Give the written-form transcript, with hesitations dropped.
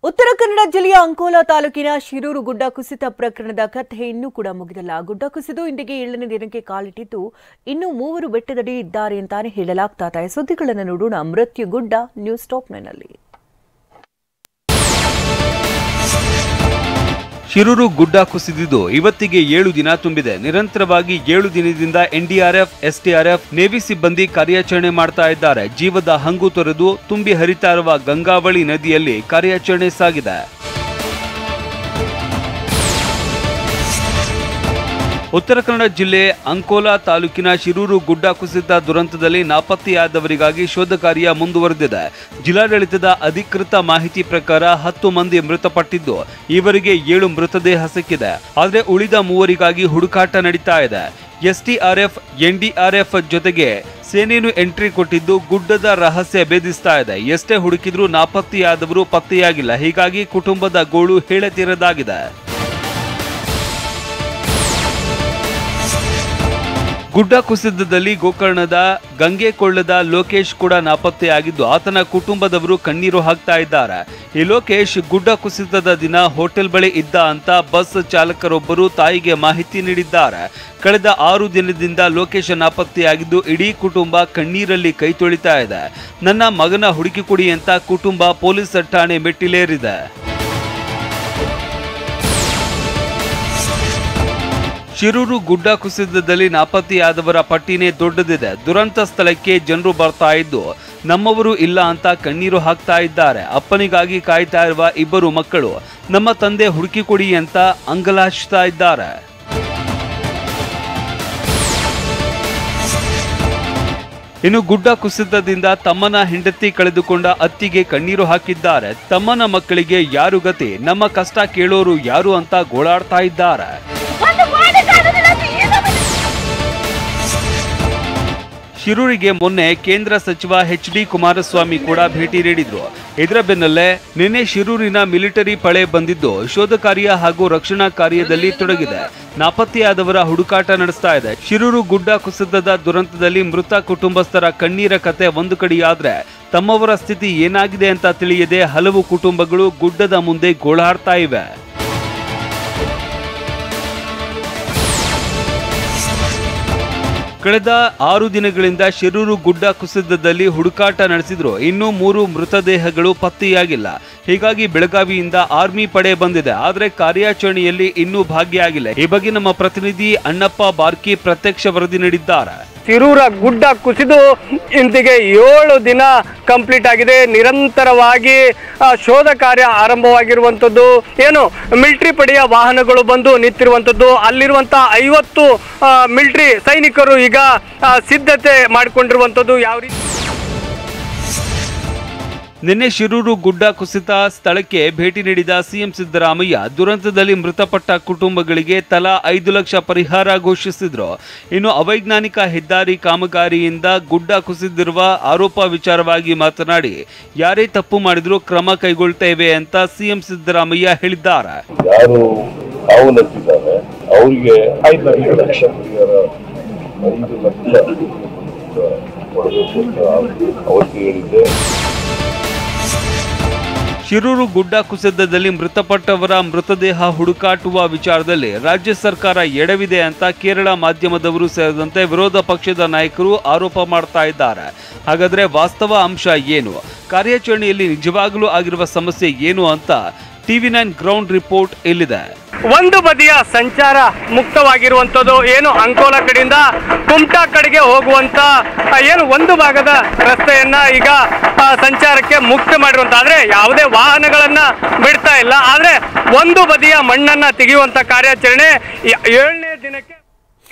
ಉತ್ತರ ಕನ್ನಡ ಜಿಲ್ಲೆಯ ಅಂಕೋಲಾ ತಾಲೂಕಿನ ಶಿರೂರು ಗುಡ್ಡ ಕುಸಿತ ಪ್ರಕರಣದ ಕಥೆ ಇನ್ನೂ ಕೂಡ ಮುಗಿದಿಲ್ಲ. ಗುಡ್ಡ ಕುಸಿದು ಇಂದಿಗೆ 7ನೇ ದಿನಕ್ಕೆ ಕಾಲಿಟ್ಟಿದ್ದು ಇನ್ನೂ 3 ಬೆಟ್ಟದಡಿ ಇದ್ದಾರೆ ಅಂತಾನೆ ಹೇಳಲಾಗ್ತಾ ಇದೆ. ಸುದ್ದಿಗಳನ್ನು ನೋಡೋಣ ಮೃತ್ಯು ಗುಡ್ಡ ನ್ಯೂಸ್ ಟಾಪ್ 9ನಲ್ಲಿ. ಶಿರೂರು ಗುಡ್ಡ ಕುಸಿದಿದ್ದು ಇವತ್ತಿಗೆ 7 ದಿನ ತುಂಬಿದೆ. ನಿರಂತರವಾಗಿ 7 ದಿನದಿಂದ ಎನ್ಡಿಆರ್ಎಫ್, ಎಸ್ಡಿಆರ್ಎಫ್, ನೇವಿ ಸಿಬ್ಬಂದಿ ಕಾರ್ಯಾಚರಣೆ ಮಾಡ್ತಾ ಇದ್ದಾರೆ. ಜೀವದ ಹಂಗು ತೊರೆದು ತುಂಬಿ ಹರಿತಾ ಇರುವ ಗಂಗಾವಳಿ ನದಿಯಲ್ಲಿ ಕಾರ್ಯಾಚರಣೆ ಸಾಗಿದೆ. ಉತ್ತರ ಕನ್ನಡ ಜಿಲ್ಲೆ ಅಂಕೋಲಾ ತಾಲೂಕಿನ ಶಿರೂರು ಗುಡ್ಡ ಕುಸಿತ ದುರಂತದಲ್ಲಿ ನಾಪತ್ತೆಯಾದವರಿಗಾಗಿ ಶೋಧ ಕಾರ್ಯ ಮುಂದುವರೆದಿದೆ. ಜಿಲ್ಲಾಡಳಿತದ ಅಧಿಕೃತ ಮಾಹಿತಿ ಪ್ರಕಾರ 10 ಮಂದಿ ಮೃತಪಟ್ಟಿದ್ದು ಈವರೆಗೆ 7 ಮೃತದೇಹ ಸಿಕ್ಕಿದೆ. ಆದರೆ ಉಳಿದ 3 ಹುಡುಕಾಟ ನಡೀತಾ ಇದೆ. ಎಸ್ಡಿಆರ್ಎಫ್, ಎನ್ಡಿಆರ್ಎಫ್ ಜೊತೆಗೆ ಸೇನೆಯನ್ನು ಎಂಟ್ರಿ ಕೊಟ್ಟಿದ್ದು ಗುಡ್ಡದ ರಹಸ್ಯ ಭೇದಿಸ್ತಾ ಇದೆ. ಎಷ್ಟೇ ಹುಡುಕಿದ್ರೂ ನಾಪತ್ತೆಯಾದವರು ಪತ್ತೆಯಾಗಿಲ್ಲ. ಹೀಗಾಗಿ ಕುಟುಂಬದ ಗೋಳು ಹೇಳತೀರದಾಗಿದೆ. ಗುಡ್ಡ ಕುಸಿತದಲ್ಲಿ ಗೋಕರ್ಣದ ಗಂಗೆಕೊಳ್ಳದ ಲೋಕೇಶ್ ಕೂಡ ನಾಪತ್ತೆಯಾಗಿದ್ದು ಆತನ ಕುಟುಂಬದವರು ಕಣ್ಣೀರು ಹಾಕ್ತಾ ಇದ್ದಾರೆ. ಈ ಲೋಕೇಶ್ ಗುಡ್ಡ ಕುಸಿತದ ದಿನ ಹೋಟೆಲ್ ಬಳಿ ಇದ್ದ ಅಂತ ಬಸ್ ಚಾಲಕರೊಬ್ಬರು ತಾಯಿಗೆ ಮಾಹಿತಿ ನೀಡಿದ್ದಾರೆ. ಕಳೆದ 6 ದಿನದಿಂದ ಲೋಕೇಶ್ ನಾಪತ್ತೆಯಾಗಿದ್ದು ಇಡೀ ಕುಟುಂಬ ಕಣ್ಣೀರಲ್ಲಿ ಕೈ ತೊಳಿತಾ ಇದೆ. ನನ್ನ ಮಗನ ಹುಡುಕಿ ಕೊಡಿ ಅಂತ ಕುಟುಂಬ ಪೊಲೀಸ್ ಠಾಣೆ ಮೆಟ್ಟಿಲೇರಿದೆ. ಶಿರೂರು ಗುಡ್ಡ ಕುಸಿತದಲ್ಲಿ ನಾಪತ್ತೆಯಾದವರ ಪಟ್ಟಿನೇ ದೊಡ್ಡದಿದೆ. ದುರಂತ ಸ್ಥಳಕ್ಕೆ ಜನರು ಬರ್ತಾ ಇದ್ದು ನಮ್ಮವರು ಇಲ್ಲ ಅಂತ ಕಣ್ಣೀರು ಹಾಕ್ತಾ ಇದ್ದಾರೆ. ಅಪ್ಪನಿಗಾಗಿ ಕಾಯ್ತಾ ಇರುವ 2 ಮಕ್ಕಳು ನಮ್ಮ ತಂದೆ ಹುಡುಕಿ ಕೊಡಿ ಅಂತ ಅಂಗಲಾಚ್ತಾ ಇದ್ದಾರೆ. ಇನ್ನು ಗುಡ್ಡ ಕುಸಿತದಿಂದ ತಮ್ಮನ ಹೆಂಡತಿ ಕಳೆದುಕೊಂಡ ಅತ್ತಿಗೆ ಕಣ್ಣೀರು ಹಾಕಿದ್ದಾರೆ. ತಮ್ಮನ ಮಕ್ಕಳಿಗೆ ಯಾರು ಗತಿ, ನಮ್ಮ ಕಷ್ಟ ಕೇಳೋರು ಯಾರು ಅಂತ ಗೋಳಾಡ್ತಾ ಇದ್ದಾರೆ. ಶಿರೂರಿಗೆ ಮೊನ್ನೆ ಕೇಂದ್ರ ಸಚಿವ ಎಚ್.ಡಿ. ಕುಮಾರಸ್ವಾಮಿ ಕೂಡ ಭೇಟಿ ನೀಡಿದ್ರು. ಇದರ ಬೆನ್ನಲ್ಲೇ ನಿನ್ನೆ ಶಿರೂರಿನ ಮಿಲಿಟರಿ ಪಡೆ ಬಂದಿದ್ದು ಶೋಧ ಕಾರ್ಯ ಹಾಗೂ ರಕ್ಷಣಾ ಕಾರ್ಯದಲ್ಲಿ ತೊಡಗಿದೆ. ನಾಪತ್ತೆಯಾದವರ ಹುಡುಕಾಟ ನಡೆಸ್ತಾ ಇದೆ. ಶಿರೂರು ಗುಡ್ಡ ಕುಸಿತದ ದುರಂತದಲ್ಲಿ ಮೃತ ಕುಟುಂಬಸ್ಥರ ಕಣ್ಣೀರ ಕತೆ ಒಂದು ಕಡೆಯಾದ್ರೆ ತಮ್ಮವರ ಸ್ಥಿತಿ ಏನಾಗಿದೆ ಅಂತ ತಿಳಿಯದೆ ಹಲವು ಕುಟುಂಬಗಳು ಗುಡ್ಡದ ಮುಂದೆ ಗೋಳಾಡ್ತಾ ಇವೆ. ಕಳೆದ 6 ದಿನಗಳಿಂದ ಶಿರೂರು ಗುಡ್ಡ ಕುಸಿತದಲ್ಲಿ ಹುಡುಕಾಟ ನಡೆಸಿದ್ರು. ಇನ್ನೂ 3 ಮೃತದೇಹಗಳು ಪತ್ತೆಯಾಗಿಲ್ಲ. ಹೀಗಾಗಿ ಬೆಳಗಾವಿಯಿಂದ ಆರ್ಮಿ ಪಡೆ ಬಂದಿದೆ. ಆದರೆ ಕಾರ್ಯಾಚರಣೆಯಲ್ಲಿ ಇನ್ನೂ ಭಾಗಿಯಾಗಿಲ್ಲ. ಈ ಬಗ್ಗೆ ನಮ್ಮ ಪ್ರತಿನಿಧಿ ಅಣ್ಣಪ್ಪ ಬಾರ್ಕಿ ಪ್ರತ್ಯಕ್ಷ ವರದಿ ನೀಡಿದ್ದಾರೆ. ಶಿರೂರ ಗುಡ್ಡ ಕುಸಿದು ಇಂದಿಗೆ 7 ದಿನ ಕಂಪ್ಲೀಟ್ ಆಗಿದೆ. ನಿರಂತರವಾಗಿ ಶೋಧ ಕಾರ್ಯ ಆರಂಭವಾಗಿರುವಂಥದ್ದು. ಏನು ಮಿಲಿಟರಿ ಪಡೆಯ ವಾಹನಗಳು ಬಂದು ನಿಂತಿರುವಂಥದ್ದು. ಅಲ್ಲಿರುವಂತಹ 50 ಮಿಲಿಟರಿ ಸೈನಿಕರು ಈಗ ಸಿದ್ಧತೆ ಮಾಡಿಕೊಂಡಿರುವಂಥದ್ದು. ಯಾವ ರೀತಿ ನಿನ್ನೆ ಶಿರೂರು ಗುಡ್ಡ ಕುಸಿತ ಸ್ಥಳಕ್ಕೆ ಭೇಟಿ ನೀಡಿದ ಸಿಎಂ ಸಿದ್ದರಾಮಯ್ಯ ದುರಂತದಲ್ಲಿ ಮೃತಪಟ್ಟ ಕುಟುಂಬಗಳಿಗೆ ತಲಾ 5 ಲಕ್ಷ ಪರಿಹಾರ ಘೋಷಿಸಿದ್ರು. ಇನ್ನು ಅವೈಜ್ಞಾನಿಕ ಹೆದ್ದಾರಿ ಕಾಮಗಾರಿಯಿಂದ ಗುಡ್ಡ ಕುಸಿದಿರುವ ಆರೋಪ ವಿಚಾರವಾಗಿ ಮಾತನಾಡಿ ಯಾರೇ ತಪ್ಪು ಮಾಡಿದ್ರೂ ಕ್ರಮ ಕೈಗೊಳ್ತೇವೆ ಅಂತ ಸಿಎಂ ಸಿದ್ದರಾಮಯ್ಯ ಹೇಳಿದ್ದಾರೆ. ಯಾರು ಅವಲತ್ತಿದ್ದಾರೆ ಅವರಿಗೆ 5 ಲಕ್ಷ ಅವತ್ತು ಹೇಳಿದ್ದೆ. ಶಿರೂರು ಗುಡ್ಡ ಕುಸಿತದಲ್ಲಿ ಮೃತಪಟ್ಟವರ ಮೃತದೇಹ ಹುಡುಕಾಟುವ ವಿಚಾರದಲ್ಲಿ ರಾಜ್ಯ ಸರ್ಕಾರ ಎಡವಿದೆ ಅಂತ ಕೇರಳ ಮಾಧ್ಯಮದವರು ಸೇರಿದಂತೆ ವಿರೋಧ ಪಕ್ಷದ ನಾಯಕರು ಆರೋಪ ಮಾಡ್ತಾ ಇದ್ದಾರೆ. ಹಾಗಾದ್ರೆ ವಾಸ್ತವ ಅಂಶ ಏನು, ಕಾರ್ಯಾಚರಣೆಯಲ್ಲಿ ನಿಜವಾಗಲೂ ಆಗಿರುವ ಸಮಸ್ಯೆ ಏನು ಅಂತ TV9 ಗ್ರೌಂಡ್ ರಿಪೋರ್ಟ್ ಇಲ್ಲಿದೆ. ಒಂದು ಬದಿಯ ಸಂಚಾರ ಮುಕ್ತವಾಗಿರುವಂಥದ್ದು. ಏನು ಅಂಕೋಲಾ ಕಡೆಯಿಂದ ಕುಮಟಾ ಕಡೆಗೆ ಹೋಗುವಂತ ಏನು ಒಂದು ಭಾಗದ ರಸ್ತೆಯನ್ನ ಈಗ ಸಂಚಾರಕ್ಕೆ ಮುಕ್ತ ಮಾಡಿರುವಂತ, ಆದ್ರೆ ಯಾವುದೇ ವಾಹನಗಳನ್ನ ಬಿಡ್ತಾ ಇಲ್ಲ. ಆದ್ರೆ ಒಂದು ಬದಿಯ ಮಣ್ಣನ್ನ ತೆಗೆಯುವಂತ ಕಾರ್ಯಾಚರಣೆ 7ನೇ ದಿನಕ್ಕೆ